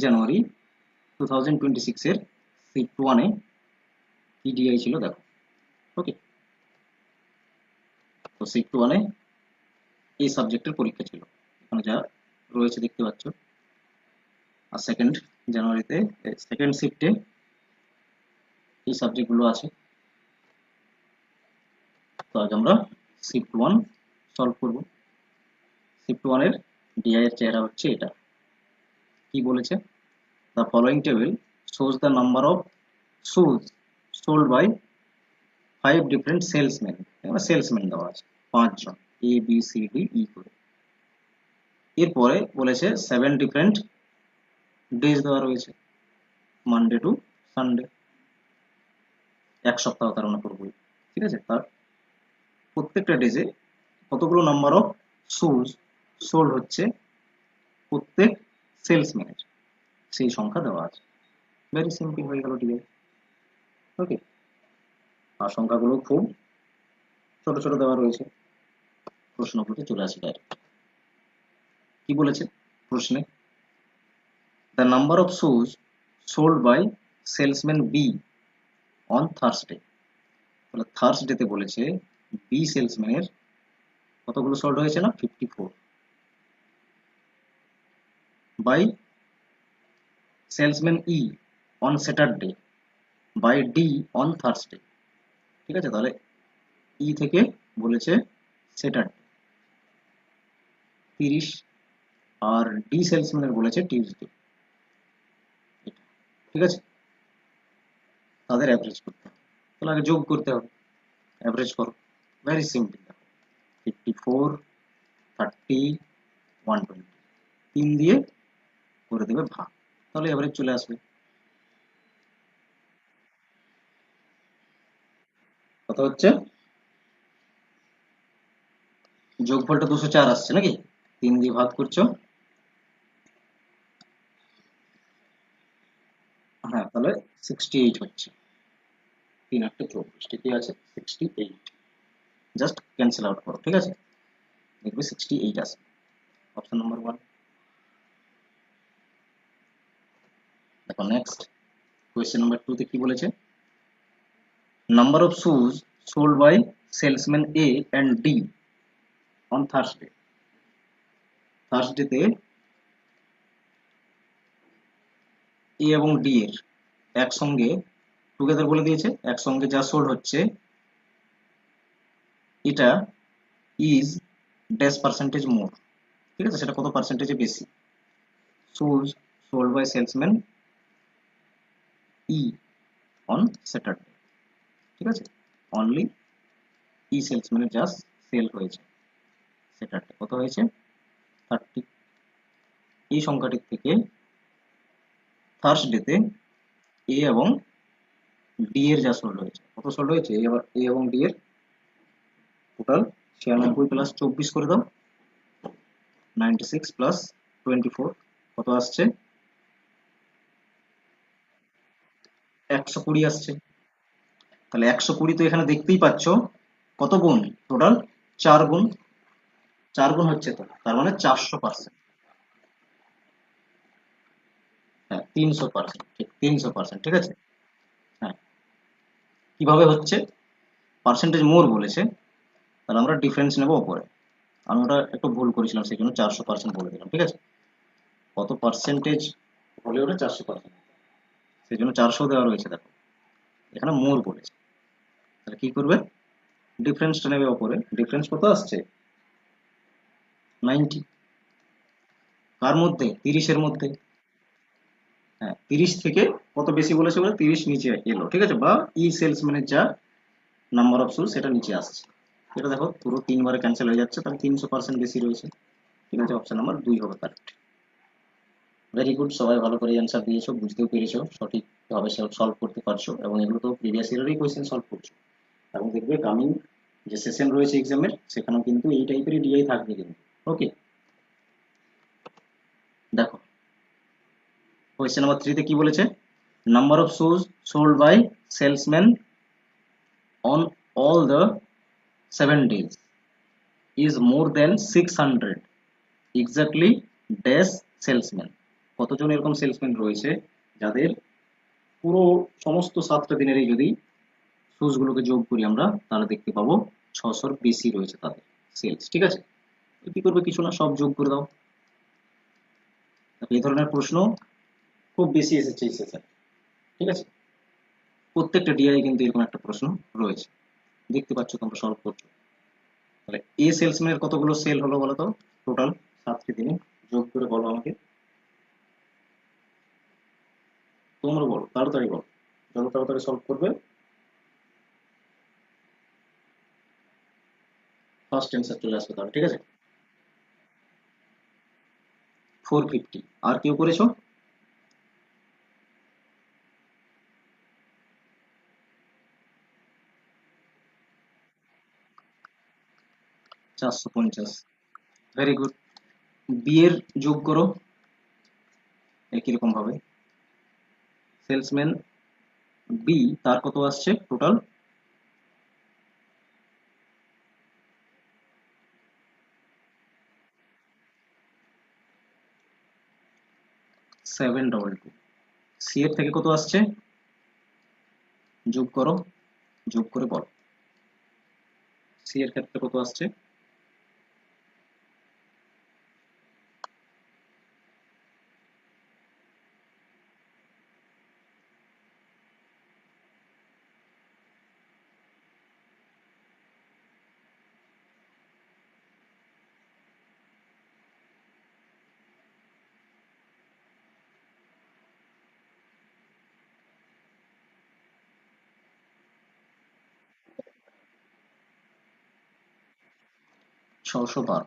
জানুয়ারি 2026 এর শিফট 1 এ কি ডিআই ছিল দেখো। ওকে, তো শিফট 1 এ এই সাবজেক্টের পরীক্ষা ছিল, এখানে যা রয়েছে দেখতে পাচ্ছ। আর জানুয়ারিতে সেকেন্ড শিফটে এই সাবজেক্টগুলো আছে। তো আজ আমরা শিফট 1 সলভ করব। শিফট 1 এর ডিআই এর চেহারা হচ্ছে এটা। কি বলেছে? The following table shows the number of shoes sold by 5 different salesmen। এবার সেলসম্যান দেওয়া আছে 5 জন, A B C D E করে। এরপরে বলেছে 7 ডিফারেন্ট ডেজ দেওয়া রয়েছে, মানডে টু সানডে, এক সপ্তাহ তার মানে পুরোপুরি। ঠিক আছে, তার প্রত্যেকটা ডেজে কতগুলো নাম্বার অফ শুজ সোল্ড হচ্ছে প্রত্যেক সেলসম্যানের, সেই সংখ্যা দেওয়া আছে। ভেরি সিম্পল হয়ে গেল ডিআই। ওকে, আর সংখ্যাগুলো খুব ছোট ছোট দেওয়া রয়েছে। প্রশ্নগুলোতে চলে আসি ডাইরেক্ট। কি বলেছে প্রশ্নে? The number of shoes sold by salesman B on Thursday. তাহলে থার্সডেতে বলেছে বি সেলসম্যানের কতগুলো সোল্ড হয়েছে না 54, by salesman E on Saturday, by D on Thursday. ঠিক আছে, তাহলে ই থেকে বলেছে স্যাটারডে 30, আর ডি সেলসম্যানের বলেছে টিউসডে। ঠিক আছে, তাদের অ্যাভারেজ করতে হবে। তাহলে আগে যোগ করতে হবে, অ্যাভারেজ করো। ভেরি সিম্পল, 54, 30, 120, 3 দিয়ে করে দেবে ভাগ, তাহলে অ্যাভারেজ চলে আসবে। কত হচ্ছে? যোগফলটা 204 আসছে নাকি? 3 দিয়ে ভাগ করছো, হ্যাঁ, তাহলে 68 হচ্ছে। 3 আর 24, ঠিকই আছে, 68। জাস্ট ক্যান্সেল আউট করো, ঠিক আছে, দেখবে 68 আসবে। Option number 1। দেখো নেক্সট কোয়েশ্চেন নাম্বার 2 তে কি বলেছে? Number of shoes sold by salesman A and D on Thursday. থার্সডেতে এ এবং ডি এর একসঙ্গে টুগেদার বলে দিয়েছে, একসঙ্গে যা সোল্ড হচ্ছে এটা ইজ ড্যাশ পার্সেন্টেজ মোর। ঠিক আছে, সেটা কত পার্সেন্টেজে বেশি? Shoes sold by salesman E on Saturday. ঠিক আছে, অনলি ই সেলসম্যানের যা সেল হয়েছে স্যাটারডে কত হয়েছে 30। এই সংখ্যাটির থেকে থার্সডেতে এ এবং ডি এর যা সোল্ড হয়েছে, কত সোল্ড হয়েছে? এ এবং ডি এর টোটাল 96 প্লাস 24 করে দাও, 96 প্লাস 24 কত আসছে? 120 আসছে। তাহলে 120 তো এখানে দেখতেই পাচ্ছ কত গুণ, টোটাল 4 গুণ, 4 গুণ হচ্ছে, তো তার মানে 400%। হ্যাঁ, 300%, ঠিক 300%। ঠিক আছে, হ্যাঁ। কিভাবে হচ্ছে? পার্সেন্টেজ মোর বলেছে, তাহলে আমরা ডিফারেন্স নেব ওপরে। আমি ওটা একটু ভুল করেছিলাম, সেই জন্য 400% বলে দিলাম। ঠিক আছে, কত পার্সেন্টেজ হলে ওটা 400%, সেই জন্য 400 দেওয়া রয়েছে। দেখো এখানে মোর বলেছে, তাহলে কি করবে? ডিফারেন্সটা নেবে ওপরে। ডিফারেন্স কত আসছে? 90। কার মধ্যে? 30 এর মধ্যে। হ্যাঁ, 30 থেকে কত বেশি বলেছে বলে 30 নিচে এলো। ঠিক আছে, বা ই সেলসম্যানের যা নাম্বার অফ শুজ সেটা নিচে আসছে। এটা দেখো পুরো 3 বারে ক্যান্সেল হয়ে যাচ্ছে, তাহলে 300% বেশি রয়েছে। ঠিক আছে, অপশন নাম্বার 2 হবে কারেক্ট। ভেরি গুড, সবাই ভালো করে অ্যান্সার দিয়েছো, বুঝতেও পেরেছো, সঠিকভাবে সলভ করতে পারছো, এবং এগুলো তো প্রিভিয়াস ইয়ারেরই কোয়েশ্চেন সলভ করছো। এবং দেখবে কামিং যে সেশন রয়েছে এক্সামের, সেখানেও কিন্তু এই টাইপেরই ডিআই থাকবে কিন্তু। ওকে, দেখো কোয়েশ্চেন নাম্বার 3 তে কি বলেছে? Number of shoes sold by salesman on all the 7 days is more than 600, exactly dash salesman। কতজন এরকম সেলসম্যান রয়েছে যাদের পুরো সমস্ত 7টা দিনেরই যদি শুজগুলোকে যোগ করি আমরা, তাহলে দেখতে পাবো 600-র বেশি রয়েছে তাদের সেলস। ঠিক আছে, তো কি করবে, কিছু না, সব যোগ করে দাও। এই ধরনের প্রশ্ন খুব বেশি এসেছে এই সেশনে। ঠিক আছে, প্রত্যেকটা ডিআই কিন্তু এরকম একটা প্রশ্ন রয়েছে, দেখতে পাচ্ছ তোমরা সলভ করছো। তাহলে এ সেলসম্যানের কতগুলো সেল হলো বলো তো, টোটাল 7টি দিনে, যোগ করে বলো আমাকে। তোমরা বলো, তাড়াতাড়ি বলো, যত তাড়াতাড়ি সলভ করবে ফার্স্ট অ্যান্সার চলে আসবে তাহলে। ঠিক আছে, 450। আর কেউ করেছো? 450। Very good. বি এর যোগ করো একই রকম ভাবে। সেলসম্যান বি, তার কত আসছে টোটাল? 722। সি এর থেকে কত আসছে, যোগ করো, যোগ করে বলো। সি এর ক্ষেত্রে কত আসছে? 612।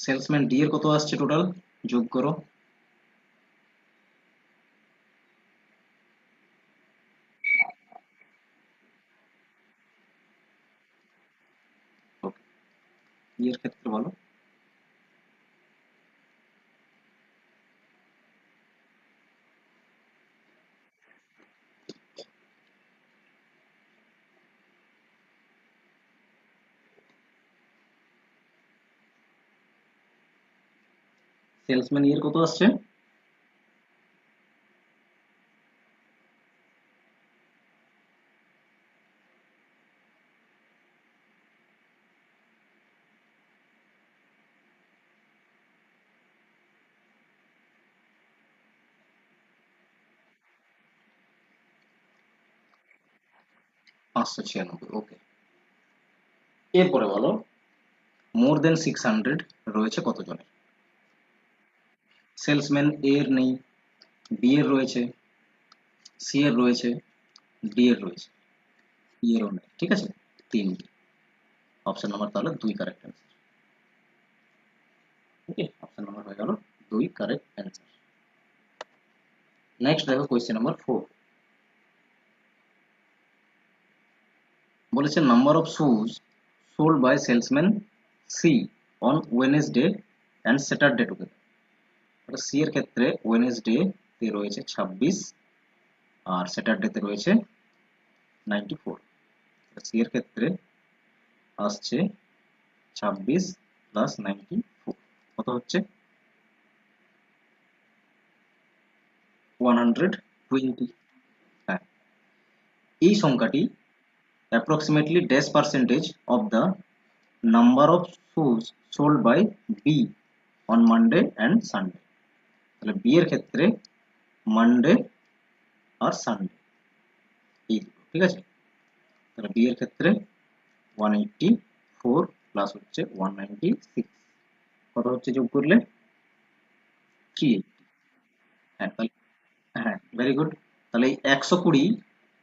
সেলসম্যান ডি এর কত আসছে টোটাল, যোগ করো। ওকে, ই এর ক্ষেত্রে বলো। সেলসম্যান ই এর কত আসছে? 596। ওকে, এরপরে বলো, মোর দেন 600 রয়েছে কতজনের? সেলসম্যান এ এর নেই, বি এর রয়েছে, সি এর রয়েছে, ডি এর রয়েছে, ই এরও নেই। ঠিক আছে, তিনটি। অপশন নাম্বার তাহলে 2 correct answer. Okay, option number হয়ে গেল 2 কারেক্ট অ্যান্সার। নেক্সট দেখো কোয়েশ্চেন নাম্বার 4। বলেছে number of shoes sold by salesman C on Wednesday and Saturday together. C এর ক্ষেত্রে ওয়েনেসডে তে রয়েছে 26, আর স্যাটারডে তে রয়েছে 94। সি এর ক্ষেত্রে আসছে 26 প্লাস 94, কত হচ্ছে? 120। হ্যাঁ, এই সংখ্যাটি approximately dash percentage of the number of shoes sold by B on Monday and Sunday. তাহলে বি এর ক্ষেত্রে মানডে আর সানডে এই দুটো। ঠিক আছে, তাহলে বি এর ক্ষেত্রে 184 প্লাস হচ্ছে 196, কত হচ্ছে যোগ করলে? 380। হ্যাঁ তাহলে, হ্যাঁ ভেরি গুড। তাহলে এই 120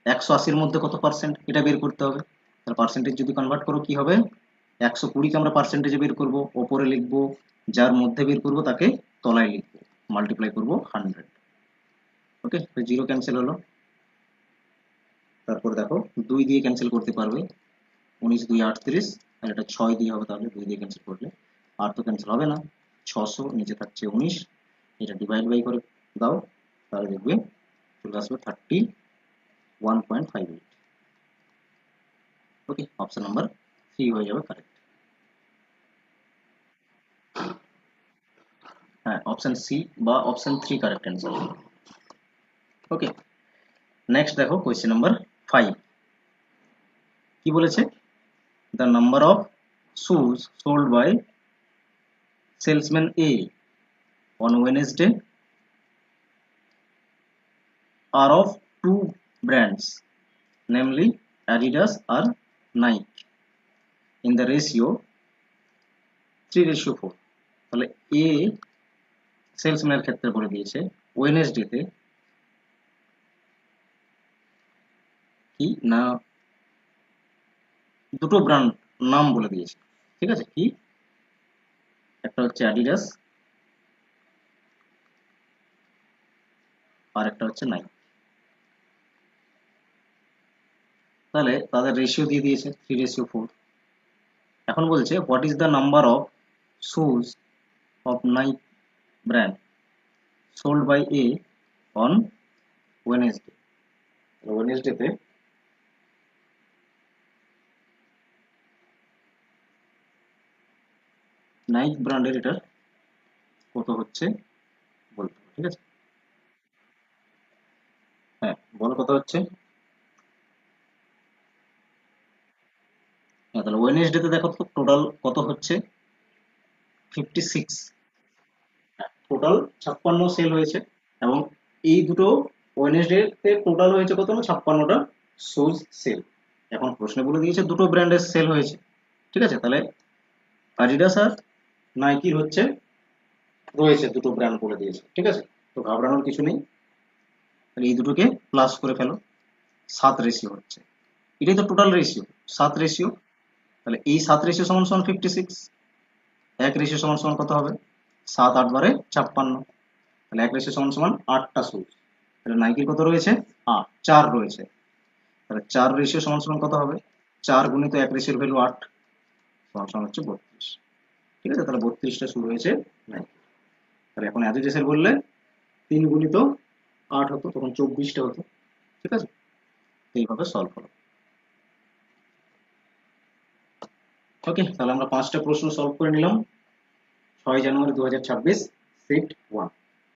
180-র মধ্যে কত পার্সেন্ট, এটা বের করতে হবে। তাহলে পার্সেন্টেজ যদি কনভার্ট করো কি হবে, 120-কে আমরা পার্সেন্টেজে বের করব, ওপরে লিখবো, যার মধ্যে বের করব তাকে তলায় লিখবো, মাল্টিপ্লাই করব 100। ওকে, জিরো ক্যান্সেল হলো। তারপর দেখো 2 দিয়ে ক্যান্সেল করতে পারবে, 19 2 38, আর এটা 6 দিয়ে হবে, তাহলে 2 দিয়ে ক্যান্সেল করলে। আর তো ক্যান্সেল হবে না, 600 নিচে থাকছে 19, এটা ডিভাইড বাই করে দাও, তাহলে দেখবে চলে আসবে 31.58। ওকে, অপশন নাম্বার সি হয়ে যাবে কারেক্ট। হ্যাঁ, অপশন সি বা option 3 correct answer. Okay, next দেখো কোয়েশ্চেন নাম্বার 5 কি বলেছে, the number of shoes sold by salesman A on Wednesday are of two brands, namely Adidas or Nike, in the ratio 3:4। তাহলে এ সেলসম্যানের ক্ষেত্রে বলে দিয়েছে ওয়েনেসডেতে কি না, দুটো ব্র্যান্ড নাম বলে দিয়েছে, ঠিক আছে, কি একটা হচ্ছে অ্যাডিডাস আর একটা হচ্ছে নাইক। তাহলে তাদের রেশিও দিয়ে দিয়েছে 3:4। এখন বলছে what is the number of shoes of Nike brand sold by A on Wednesday. ওয়েনেসডেতে নাইক ব্র্যান্ডের এটা কত হচ্ছে বলতে হবে, ঠিক আছে। হ্যাঁ, বলো কত হচ্ছে। হ্যাঁ, তাহলে ওয়েনেসডেতে দেখো তো টোটাল কত হচ্ছে, 56। টোটাল 56 সেল হয়েছে, এবং এই দুটো ওয়েনেসডেতে টোটাল হয়েছে কত না 56টা শুজ সেল। এখন প্রশ্নে বলে দিয়েছে দুটো ব্র্যান্ডের সেল হয়েছে, ঠিক আছে। তাহলে অ্যাডিডাস আর নাইকির হচ্ছে রয়েছে দুটো ব্র্যান্ড বলে দিয়েছে, ঠিক আছে। তো ঘাবড়ানোর কিছু নেই, তাহলে এই দুটোকে প্লাস করে ফেলো, 7 হচ্ছে, এটাই তো টোটাল রেশিও, 7। তাহলে এই 7 সমান সমান 56, 1 সমান সমান কত হবে, 7 8 × 56, তাহলে 1 সমান সমান 8টা শুজ। তাহলে নাইকির কত রয়েছে, 4 রয়েছে। তাহলে 4 সমান সমান কত হবে, 4 গুণিত 1 ভ্যালু 8 সমান সমান হচ্ছে 32, ঠিক আছে। তাহলে 32টা শুরু হয়েছে নাইকি। তাহলে এখন অ্যাডিডাসের বললে 3 গুণিত 8 হতো, তখন 24টা হতো, ঠিক আছে। এইভাবে সলভ হলো। ওকে, তাহলে আমরা 5টা প্রশ্ন সলভ করে নিলাম। 6 জানুয়ারি 2026, শিফট 1।